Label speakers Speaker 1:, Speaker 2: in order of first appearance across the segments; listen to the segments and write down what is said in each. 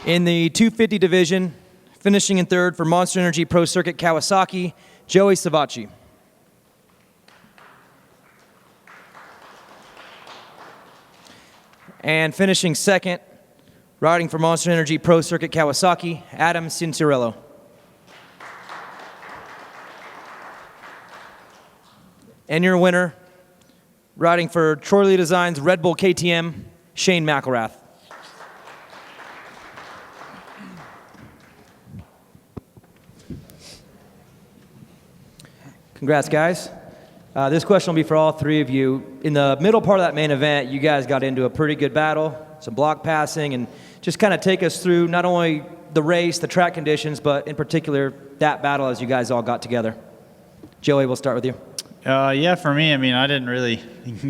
Speaker 1: In the 250 division, finishing in third for Monster Energy Pro Circuit Kawasaki, Joey Savacci. And finishing second, riding for Monster Energy Pro Circuit Kawasaki, Adam Cinturello. And your winner, riding for Troy Lee Designs Red Bull KTM, Shane McGrath. Congrats, guys. This question will be for all three of you. In the middle part of that main event, you guys got into a pretty good battle, some block passing, and just kind of take us through not only the race, the track conditions, but in particular that battle as you guys all got together. Joey, we'll start with you.
Speaker 2: Yeah, for me, I mean, I didn't really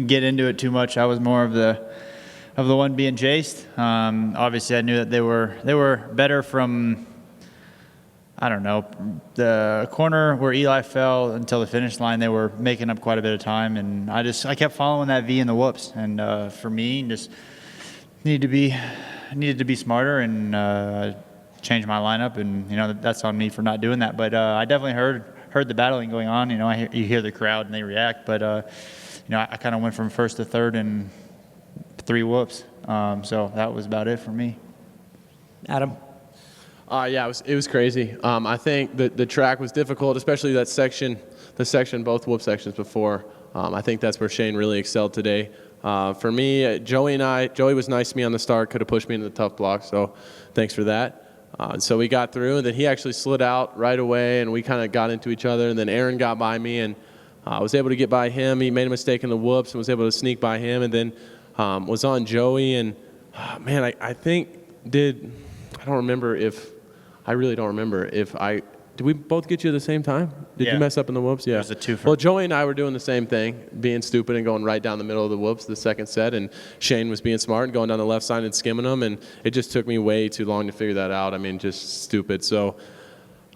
Speaker 2: get into it too much. I was more of the one being chased. Obviously, I knew that they were better from, I don't know, the corner where Eli fell until the finish line. They were making up quite a bit of time, and I kept following that V in the whoops. And for me, just needed to be smarter and change my lineup. And that's on me for not doing that. But I definitely heard the battling going on. You hear the crowd and they react. But I kind of went from first to third in 3 whoops. So that was about it for me.
Speaker 1: Adam.
Speaker 3: Yeah, it was crazy. I think the track was difficult, especially that section, both whoop sections before. I think that's where Shane really excelled today. For me, Joey was nice to me on the start, could have pushed me into the tough block, so thanks for that. So we got through, and then he actually slid out right away, and we kind of got into each other, and then Aaron got by me, and I was able to get by him. He made a mistake in the whoops and was able to sneak by him, and then was on Joey, and man, I really don't remember if did we both get you at the same time? Did you mess up in the whoops? Yeah.
Speaker 2: It was a 2 for.
Speaker 3: Well, Joey and I were doing the same thing, being stupid and going right down the middle of the whoops the second set, and Shane was being smart and going down the left side and skimming them, and it just took me way too long to figure that out. I mean, just stupid. So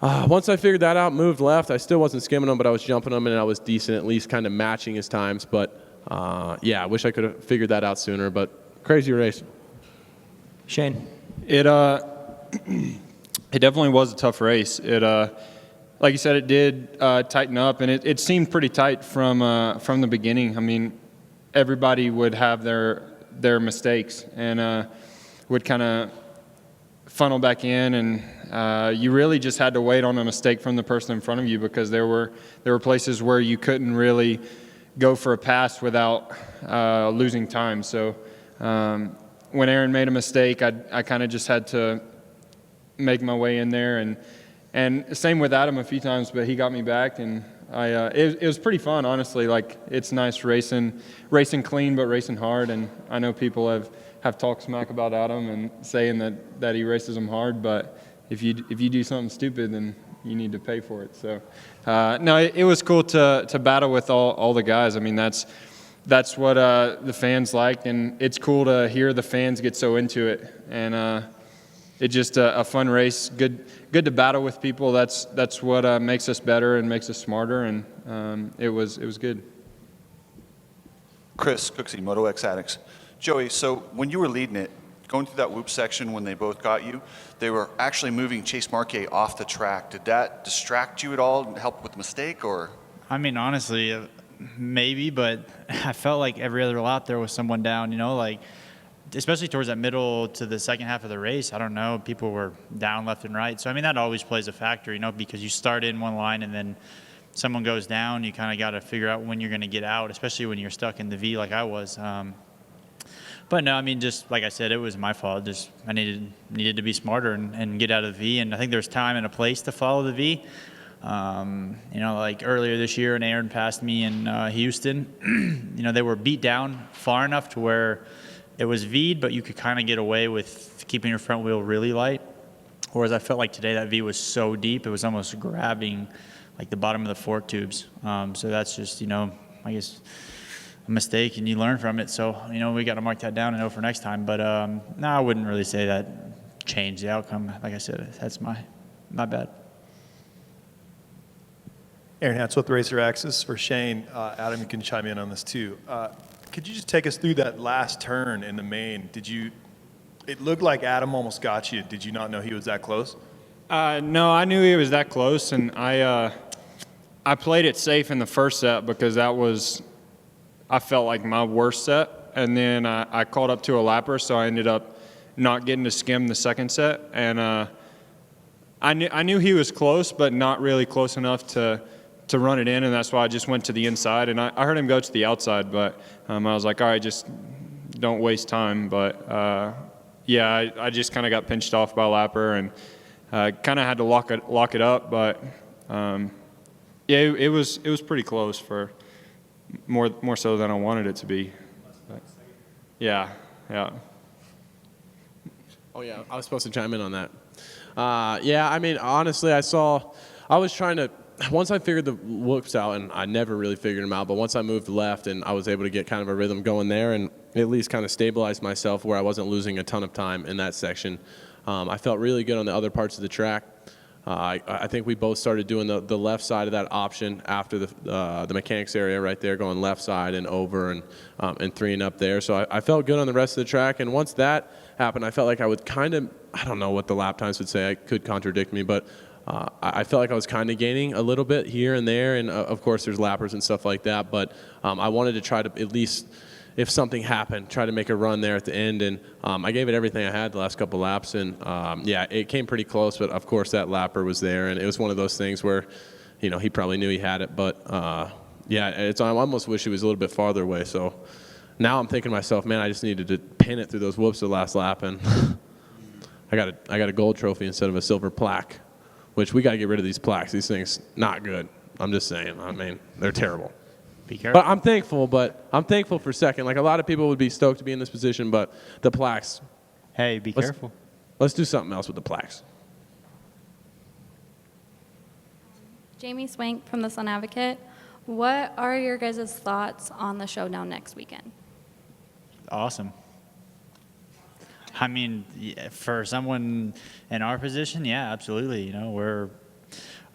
Speaker 3: once I figured that out, moved left. I still wasn't skimming them, but I was jumping them, and I was decent, at least kind of matching his times. But yeah, I wish I could have figured that out sooner, but crazy race.
Speaker 1: Shane.
Speaker 4: It definitely was a tough race. Like you said, it did tighten up, and it seemed pretty tight from the beginning. I mean, everybody would have their mistakes and would kind of funnel back in, and you really just had to wait on a mistake from the person in front of you, because there were places where you couldn't really go for a pass without losing time. So when Aaron made a mistake, I kind of just had to make my way in there, and same with Adam a few times, but he got me back, and it was pretty fun, honestly. Like, it's nice racing clean but racing hard, and I know people have talked smack about Adam and saying that he races them hard, but if you do something stupid, then you need to pay for it. So no, it was cool to battle with all the guys. I mean, that's what the fans like, and it's cool to hear the fans get so into it, and it's just a fun race. Good to battle with people. That's what makes us better and makes us smarter. And it was good.
Speaker 5: Chris Cooksey, Moto X Addicts. Joey, so when you were leading it, going through that whoop section when they both got you, they were actually moving Chase Marquet off the track. Did that distract you at all and help with the mistake, or?
Speaker 2: I mean, honestly, maybe, but I felt like every other lap there was someone down. Like, especially towards that middle to the second half of the race, I don't know, people were down left and right. So, I mean, that always plays a factor, because you start in one line and then someone goes down. You kind of got to figure out when you're going to get out, especially when you're stuck in the V like I was. But no, I mean, just like I said, it was my fault. Just I needed to be smarter and get out of the V. And I think there's time and a place to follow the V. Like earlier this year, and Aaron passed me in Houston. They were beat down far enough to where it was V'd, but you could kind of get away with keeping your front wheel really light. Whereas I felt like today that V was so deep, it was almost grabbing like the bottom of the fork tubes. So that's just, I guess a mistake, and you learn from it. So, we got to mark that down and know for next time. But no, I wouldn't really say that changed the outcome. Like I said, that's my bad.
Speaker 6: Aaron Hatz with Racer Axis for Shane. Adam, you can chime in on this too. Could you just take us through that last turn in the main? Did you It looked like Adam almost got you. Did you not know he was that close?
Speaker 4: No, I knew he was that close, and I played it safe in the first set because I felt like my worst set, and then I caught up to a lapper, so I ended up not getting to skim the second set, and I knew he was close, but not really close enough to run it in, and that's why I just went to the inside, and I heard him go to the outside, but I was like, all right, just don't waste time, but yeah, I just kind of got pinched off by a lapper, and kind of had to lock it up, but yeah, it was pretty close for more so than I wanted it to be. But, yeah.
Speaker 3: Oh yeah, I was supposed to chime in on that. Yeah, I mean, honestly, I was trying to, once I figured the whoops out, and I never really figured them out, but once I moved left and I was able to get kind of a rhythm going there and at least kind of stabilize myself where I wasn't losing a ton of time in that section, I felt really good on the other parts of the track. I think we both started doing the left side of that option after the mechanics area right there, going left side and over and 3-ing up there. So I felt good on the rest of the track. And once that happened, I felt like I would kind of, I don't know what the lap times would say. I could contradict me, but I felt like I was kind of gaining a little bit here and there. And of course, there's lappers and stuff like that. But I wanted to try to at least, if something happened, try to make a run there at the end. And I gave it everything I had the last couple laps. And, yeah, it came pretty close. But, of course, that lapper was there. And it was one of those things where, you know, he probably knew he had it. But, yeah, I almost wish he was a little bit farther away. So now I'm thinking to myself, man, I just needed to pin it through those whoops the last lap. And I got a gold trophy instead of a silver plaque, which we got to get rid of these plaques. These things, not good. I'm just saying. I mean, they're terrible.
Speaker 2: Be careful.
Speaker 3: But I'm thankful for second. Like, a lot of people would be stoked to be in this position, but the plaques.
Speaker 2: Hey, be careful.
Speaker 3: Let's do something else with the plaques.
Speaker 7: Jamie Swank from the Sun Advocate. What are your guys' thoughts on the showdown next weekend?
Speaker 2: Awesome. I mean, for someone in our position, yeah, absolutely. You know, we're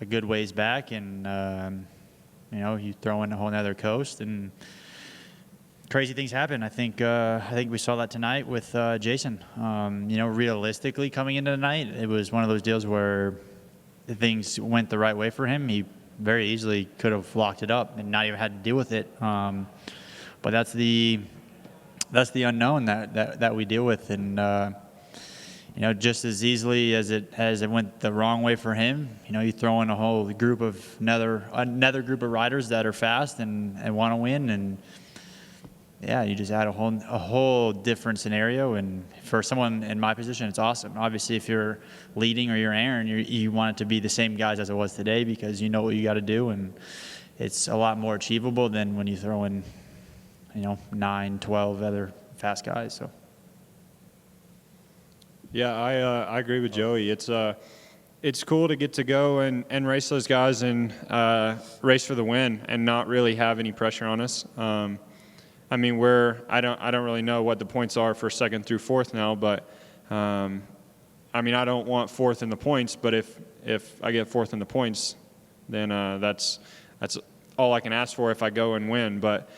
Speaker 2: a good ways back, and you know, you throw in a whole nother coast, and crazy things happen. I think we saw that tonight with Jason. You know, realistically, coming into the night, it was one of those deals where things went the right way for him. He very easily could have locked it up and not even had to deal with it. But that's the unknown that we deal with, and you know, just as easily as it went the wrong way for him, you know, you throw in a whole group of another group of riders that are fast and want to win, and yeah, you just add a whole different scenario. And for someone in my position, it's awesome. Obviously, if you're leading or you're Aaron, you want it to be the same guys as it was today because you know what you got to do, and it's a lot more achievable than when you throw in, you know, 9, 12 other fast guys. So.
Speaker 4: Yeah, I agree with Joey. It's cool to get to go and race those guys and race for the win and not really have any pressure on us. I mean, I don't really know what the points are for second through fourth now, but I mean, I don't want fourth in the points, but if I get fourth in the points, then that's all I can ask for if I go and win. But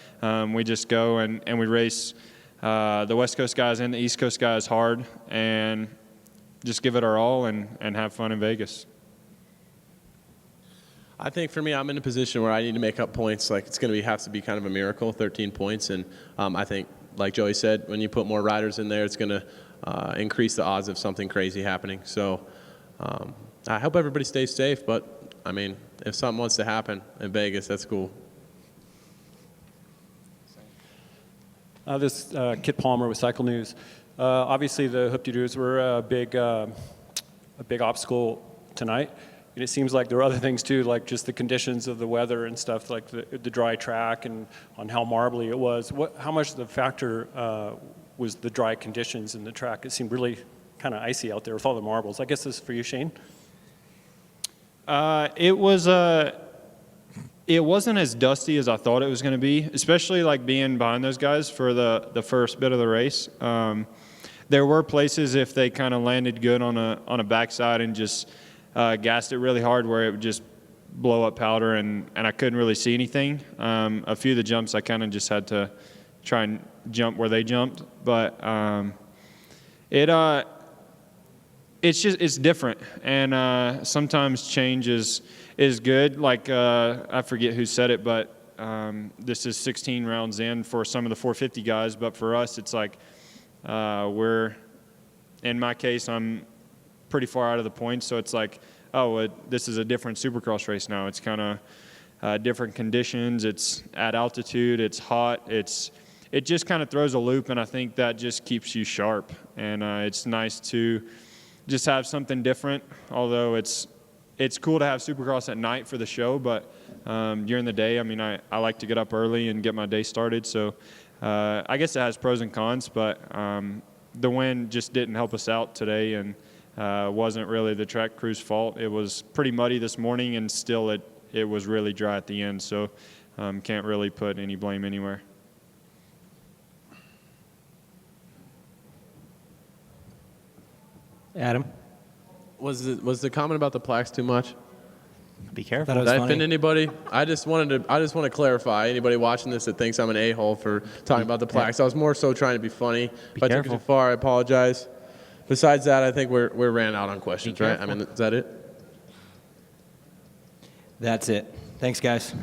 Speaker 4: we just go and we race the West Coast guys and the East Coast guys hard and just give it our all and have fun in Vegas.
Speaker 3: I think for me, I'm in a position where I need to make up points. Like, it's going to have to be kind of a miracle, 13 points. And I think, like Joey said, when you put more riders in there, it's going to increase the odds of something crazy happening. So I hope everybody stays safe. But, I mean, if something wants to happen in Vegas, that's cool.
Speaker 8: This Kit Palmer with Cycle News. Obviously, the hoop-de-doos were a big obstacle tonight. And it seems like there are other things too, like just the conditions of the weather and stuff, like the dry track and on how marbly it was. How much of the factor was the dry conditions in the track? It seemed really kind of icy out there with all the marbles. I guess this is for you, Shane.
Speaker 4: It wasn't as dusty as I thought it was going to be, especially like being behind those guys for the first bit of the race. There were places if they kind of landed good on a backside and just gassed it really hard where it would just blow up powder and I couldn't really see anything. A few of the jumps I kind of just had to try and jump where they jumped. But It's different, and sometimes change is good. Like I forget who said it, but this is 16 rounds in for some of the 450 guys, but for us, it's like in my case, I'm pretty far out of the points, so it's like, this is a different Supercross race now. It's kind of different conditions. It's at altitude. It's hot. It just kind of throws a loop, and I think that just keeps you sharp. And it's nice to just have something different. Although it's cool to have Supercross at night for the show, but during the day, I mean, I like to get up early and get my day started. So I guess it has pros and cons, but the wind just didn't help us out today, and wasn't really the track crew's fault. It was pretty muddy this morning, and still it was really dry at the end. So can't really put any blame anywhere.
Speaker 1: Adam?
Speaker 3: Was the comment about the plaques too much?
Speaker 2: Be careful.
Speaker 3: Did I offend anybody? I just want to clarify. Anybody watching this that thinks I'm an a-hole for talking about the plaques, I was more so trying to be funny. If I took it too far, I apologize. Besides that, I think we're ran out on questions, right? I mean, is that it?
Speaker 1: That's it. Thanks, guys.